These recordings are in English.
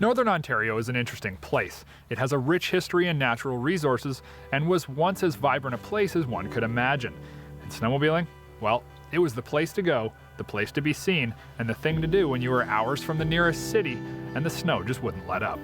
Northern Ontario is an interesting place. It has a rich history and natural resources and was once as vibrant a place as one could imagine. And snowmobiling? Well, it was the place to go, the place to be seen, and the thing to do when you were hours from the nearest city and the snow just wouldn't let up.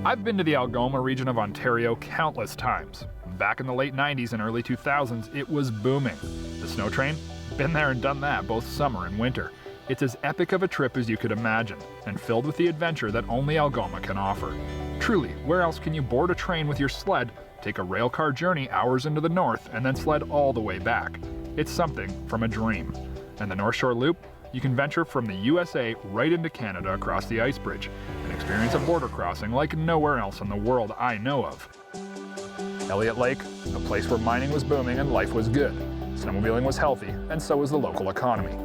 I've been to the Algoma region of Ontario countless times. Back in the late 90s and early 2000s, it was booming. The snow train? Been there and done that both summer and winter. It's as epic of a trip as you could imagine, and filled with the adventure that only Algoma can offer. Truly, where else can you board a train with your sled, take a railcar journey hours into the north, and then sled all the way back? It's something from a dream. And the North Shore Loop? You can venture from the USA right into Canada across the ice bridge, and experience a border crossing like nowhere else in the world I know of. Elliott Lake, a place where mining was booming and life was good. Snowmobiling was healthy, and so was the local economy.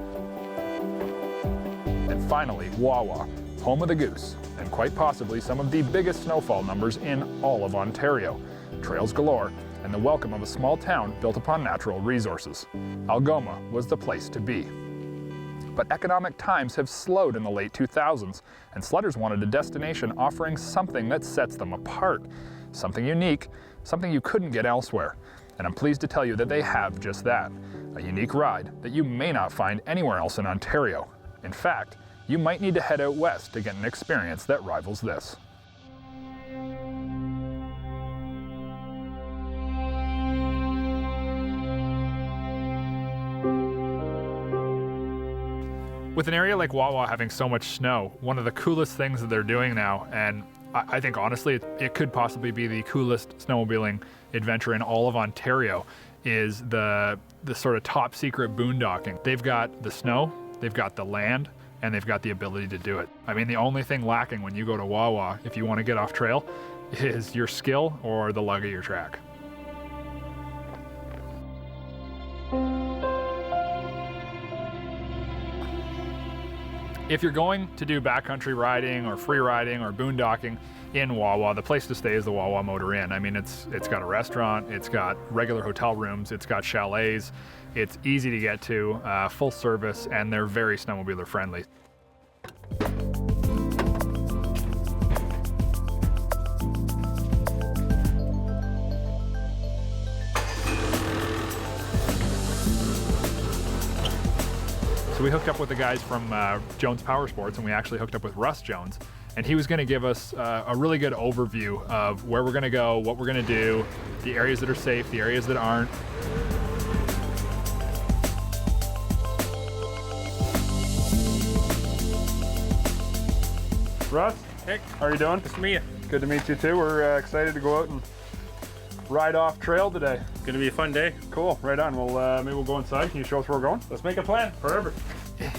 And finally, Wawa, home of the goose, and quite possibly some of the biggest snowfall numbers in all of Ontario. Trails galore, and the welcome of a small town built upon natural resources. Algoma was the place to be. But economic times have slowed in the late 2000s, and sledders wanted a destination offering something that sets them apart. Something unique, something you couldn't get elsewhere. And I'm pleased to tell you that they have just that. A unique ride that you may not find anywhere else in Ontario. In fact, you might need to head out west to get an experience that rivals this. With an area like Wawa having so much snow, one of the coolest things that they're doing now, and I think honestly it could possibly be the coolest snowmobiling adventure in all of Ontario, is the sort of top secret boondocking. They've got the snow, they've got the land, and they've got the ability to do it. I mean, the only thing lacking when you go to Wawa, if you want to get off trail, is your skill or the lug of your track. If you're going to do backcountry riding or free riding or boondocking in Wawa, the place to stay is the Wawa Motor Inn. I mean, it's got a restaurant, it's got regular hotel rooms, it's got chalets, it's easy to get to, full service, and they're very snowmobiler friendly. So we hooked up with the guys from Jones Power Sports, and we actually hooked up with Russ Jones, and he was going to give us a really good overview of where we're going to go, what we're going to do, the areas that are safe, the areas that aren't. Russ, Hey, how are you doing? nice to meet you. Good to meet you too. We're excited to go out and ride off trail today. Gonna be a fun day. Cool, right on. Well, maybe we'll go inside. Can you show us where we're going? Let's make a plan. Perfect.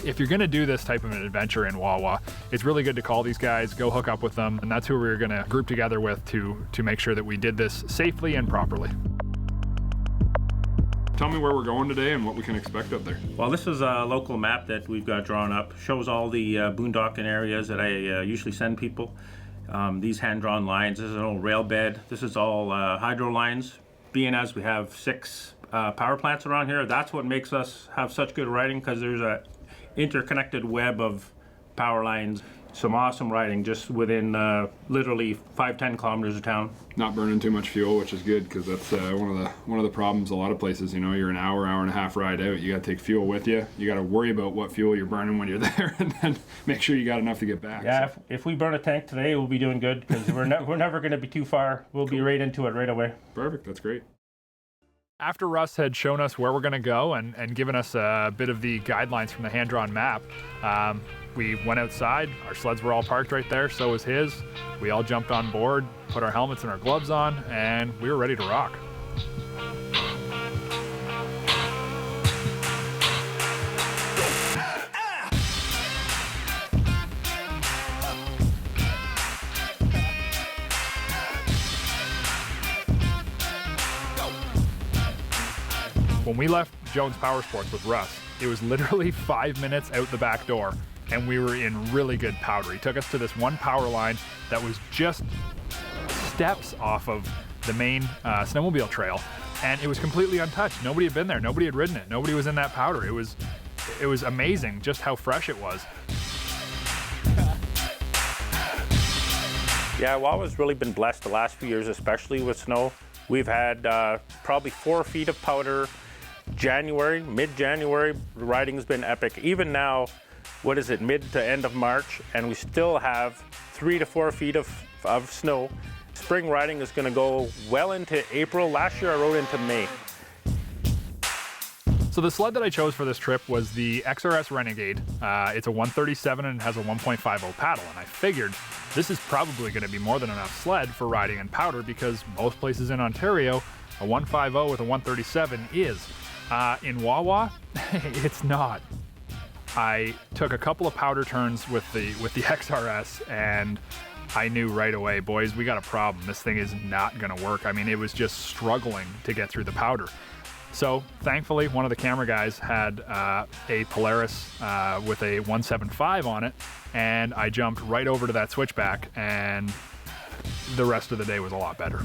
If you're going to do this type of an adventure in Wawa, it's really good to call these guys, go hook up with them, and that's who we're going to group together with to make sure that we did this safely and properly. Tell me where we're going today and what we can expect up there. Well, this is a local map that we've got drawn up. Shows all the boondocking areas that I usually send people. These hand-drawn lines. This is an old rail bed. This is all hydro lines. Being as we have 6 power plants around here, that's what makes us have such good riding, because there's a interconnected web of power lines. Some awesome riding just within literally 5-10 kilometers of town. Not burning too much fuel, which is good, because that's one of the problems a lot of places. You know, you're an hour and a half ride out. You got to take fuel with you. You got to worry about what fuel you're burning when you're there, and then make sure you got enough to get back. Yeah, So. if we burn a tank today, we'll be doing good, because we're never going to be too far. We'll be right into it right away. Perfect. That's great. After Russ had shown us where we're going to go and given us a bit of the guidelines from the hand-drawn map, we went outside. Our sleds were all parked right there, so was his. We all jumped on board, put our helmets and our gloves on, and we were ready to rock. When we left Jones Power Sports with Russ, it was literally 5 minutes out the back door, and we were in really good powder. He took us to this one power line that was just steps off of the main snowmobile trail, and it was completely untouched. Nobody had been there, nobody had ridden it, nobody was in that powder. It was amazing just how fresh it was. Yeah, Wawa's really been blessed the last few years, especially with snow. We've had probably 4 feet of powder. Mid-January, the riding's been epic. Even now, what is it, mid to end of March, and we still have 3 to 4 feet of snow. Spring riding is going to go well into April. Last year I rode into May. So the sled that I chose for this trip was the XRS Renegade. It's a 137 and it has a 1.50 paddle, and I figured this is probably going to be more than enough sled for riding in powder because most places in Ontario, a 150 with a 137 is. In Wawa, it's not. I took a couple of powder turns with the XRS and I knew right away, boys, we got a problem. This thing is not gonna work. I mean, it was just struggling to get through the powder. So thankfully, one of the camera guys had a Polaris with a 175 on it, and I jumped right over to that switchback, and the rest of the day was a lot better.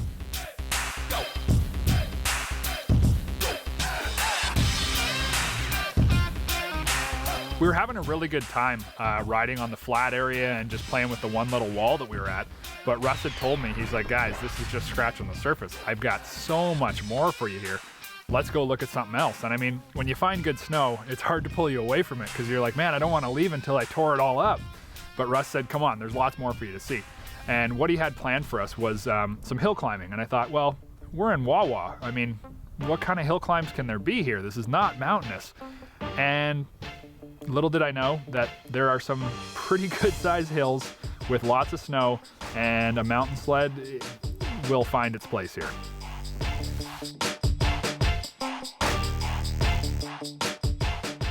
We were having a really good time riding on the flat area and just playing with the one little wall that we were at. But Russ had told me, he's like, guys, this is just scratching the surface. I've got so much more for you here. Let's go look at something else. And I mean, when you find good snow, it's hard to pull you away from it because you're like, man, I don't want to leave until I tore it all up. But Russ said, come on, there's lots more for you to see. And what he had planned for us was some hill climbing. And I thought, well, we're in Wawa. I mean, what kind of hill climbs can there be here? This is not mountainous. And little did I know that there are some pretty good sized hills with lots of snow, and a mountain sled will find its place here.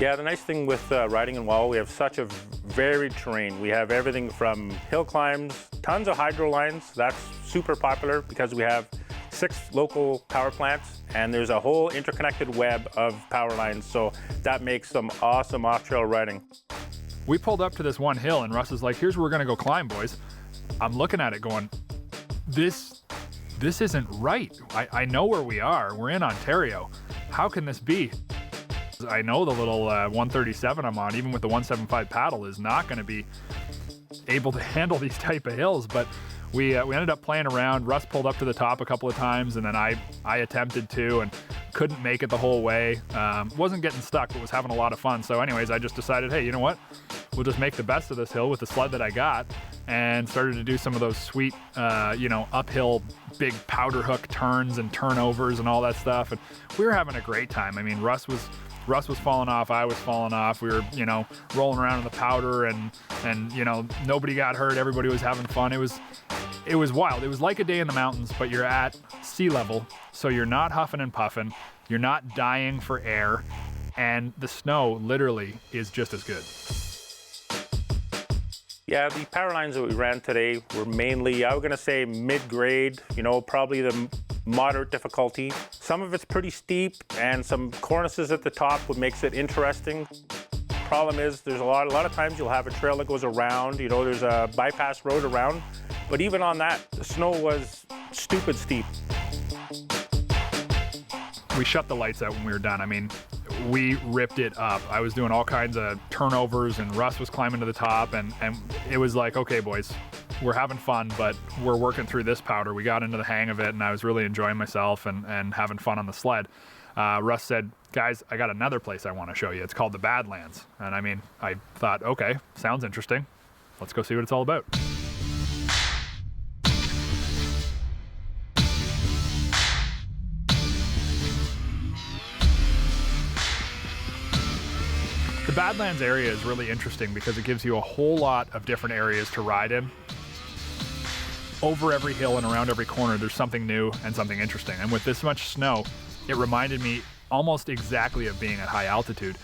Yeah, the nice thing with riding in Wawa, we have such a varied terrain. We have everything from hill climbs, tons of hydro lines. That's super popular because we have 6 local power plants, and there's a whole interconnected web of power lines, so that makes some awesome off-trail riding. We pulled up to this one hill, and Russ is like, here's where we're gonna go climb, boys. I'm looking at it going, this isn't right. I know where we are. We're in Ontario. How can this be? I know the little 137 I'm on, even with the 175 paddle, is not gonna be able to handle these type of hills, but we ended up playing around. Russ pulled up to the top a couple of times, and then I attempted to and couldn't make it the whole way. Wasn't getting stuck, but was having a lot of fun. So anyways, I just decided, hey, you know what? We'll just make the best of this hill with the sled that I got, and started to do some of those sweet, uphill big powder hook turns and turnovers and all that stuff. And we were having a great time. I mean, Russ was falling off, I was falling off. We were, rolling around in the powder, and nobody got hurt. Everybody was having fun. It was wild. It was like a day in the mountains, but you're at sea level, so you're not huffing and puffing. You're not dying for air, and the snow literally is just as good. Yeah, the power lines that we ran today were mainly, I was gonna say mid-grade, probably the moderate difficulty. Some of it's pretty steep, and some cornices at the top, what makes it interesting. Problem is, there's a lot of times you'll have a trail that goes around, there's a bypass road around, but even on that, the snow was stupid steep. We shut the lights out when we were done. I mean, we ripped it up. I was doing all kinds of turnovers, and Russ was climbing to the top, and it was like, okay, boys, we're having fun, but we're working through this powder. We got into the hang of it, and I was really enjoying myself and having fun on the sled. Russ said, guys, I got another place I want to show you. It's called the Badlands. And I mean, I thought, okay, sounds interesting. Let's go see what it's all about. The Badlands area is really interesting because it gives you a whole lot of different areas to ride in. Over every hill and around every corner, there's something new and something interesting. And with this much snow, it reminded me almost exactly of being at high altitude.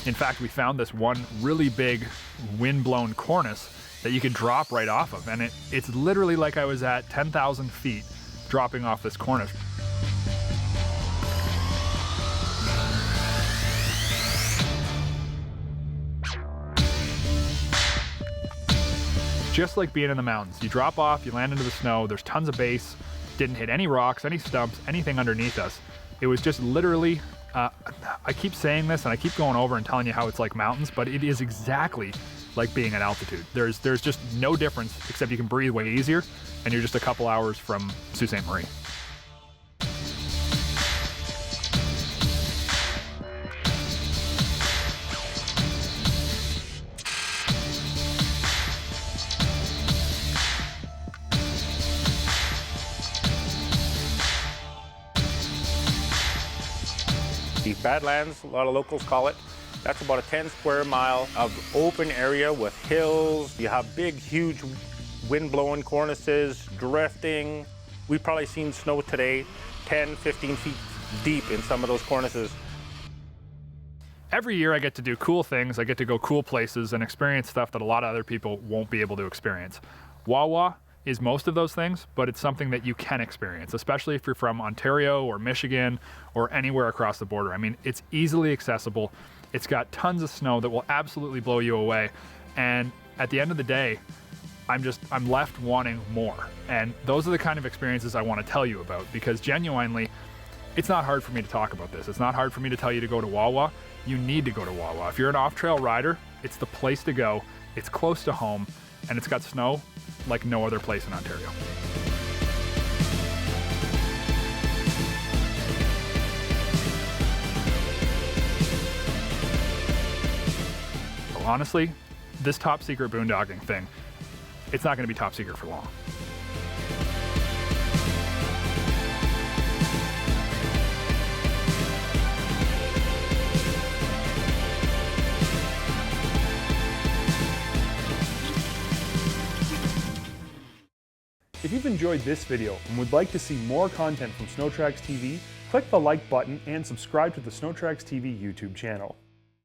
In fact, we found this one really big wind-blown cornice that you could drop right off of. And it's literally like I was at 10,000 feet dropping off this cornice. Just like being in the mountains. You drop off, you land into the snow, there's tons of base, didn't hit any rocks, any stumps, anything underneath us. It was just literally, I keep saying this and I keep going over and telling you how it's like mountains, but it is exactly like being at altitude. There's just no difference except you can breathe way easier, and you're just a couple hours from Sault Ste. Marie. The Badlands, a lot of locals call it. That's about a 10 square mile of open area with hills. You have big, huge wind-blowing cornices, drifting. We've probably seen snow today 10, 15 feet deep in some of those cornices. Every year I get to do cool things, I get to go cool places and experience stuff that a lot of other people won't be able to experience. Wawa is most of those things, but it's something that you can experience, especially if you're from Ontario or Michigan or anywhere across the border. I mean, it's easily accessible. It's got tons of snow that will absolutely blow you away. And at the end of the day, I'm left wanting more. And those are the kind of experiences I want to tell you about, because genuinely, it's not hard for me to talk about this. It's not hard for me to tell you to go to Wawa. You need to go to Wawa. If you're an off-trail rider, it's the place to go. It's close to home, and it's got snow like no other place in Ontario. So honestly, this top secret boondocking thing, it's not going to be top secret for long. If you've enjoyed this video and would like to see more content from SnowTracks TV, click the like button and subscribe to the SnowTracks TV YouTube channel.